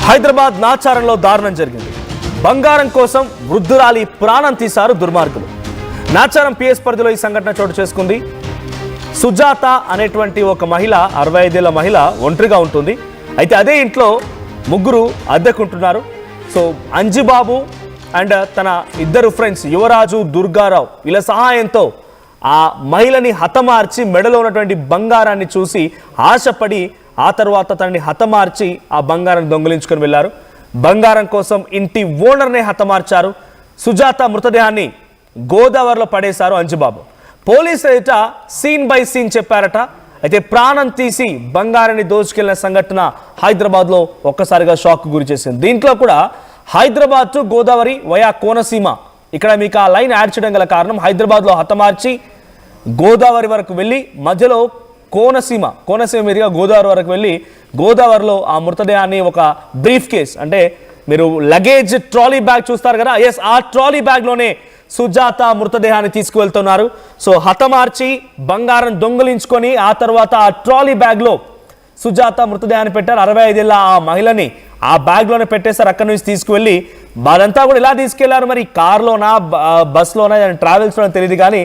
హైదరాబాద్ నాచారంలో దారుణం జరిగింది. బంగారం కోసం వృద్ధురాలి ప్రాణం తీశారు దుర్మార్గులు. నాచారం పిఎస్ పరిధిలో ఈ సంఘటన చోటు చేసుకుంది. సుజాత అనేటువంటి ఒక మహిళ, 65 ఏళ్ల మహిళ ఒంటరిగా ఉంటుంది. అయితే అదే ఇంట్లో ముగ్గురు అద్దెకుంటున్నారు. సో అంజిబాబు అండ్ తన ఇద్దరు ఫ్రెండ్స్ యువరాజు, దుర్గారావు వీళ్ళ సహాయంతో ఆ మహిళని హతమార్చి మెడలో ఉన్నటువంటి బంగారాన్ని చూసి ఆశపడి ఆ తర్వాత తనని హతమార్చి ఆ బంగారాన్ని దొంగిలించుకొని వెళ్ళారు. బంగారం కోసం ఇంటి ఓనర్నే హతమార్చారు. సుజాత మృతదేహాన్ని గోదావరిలో పడేశారు అంజుబాబు. పోలీసులు ఎదుట సీన్ బై సీన్ చెప్పారట. అయితే ప్రాణం తీసి బంగారాన్ని దోచుకెళ్లిన సంఘటన హైదరాబాద్లో ఒక్కసారిగా షాక్ గురి చేసింది. దీంట్లో కూడా హైదరాబాద్ టు గోదావరి వయా కోనసీమ, ఇక్కడ మీకు ఆ లైన్ యాడ్ చేయడం గల కారణం హైదరాబాద్లో హతమార్చి గోదావరి వరకు వెళ్ళి మధ్యలో కోనసీమ మీదుగా గోదావరి వరకు వెళ్ళి గోదావరిలో ఆ మృతదేహాన్ని ఒక బ్రీఫ్ కేస్, అంటే మీరు లగేజ్ ట్రాలీ బ్యాగ్ చూస్తారు కదా, ఎస్ ఆ ట్రాలీ బ్యాగ్లోనే సుజాత మృతదేహాన్ని తీసుకువెళ్తున్నారు. సో హతమార్చి బంగారం దొంగిలించుకొని ఆ తర్వాత ఆ ట్రాలీ బ్యాగ్లో సుజాత మృతదేహాన్ని పెట్టారు. 65 ఏళ్ళ ఆ మహిళని ఆ బ్యాగ్లోనే పెట్టేశారు. అక్కడి నుంచి తీసుకువెళ్ళి అదంతా కూడా ఇలా తీసుకెళ్లారు, మరి కార్లోనా బస్లోనా ట్రావెల్స్లోనా తెలియదు కానీ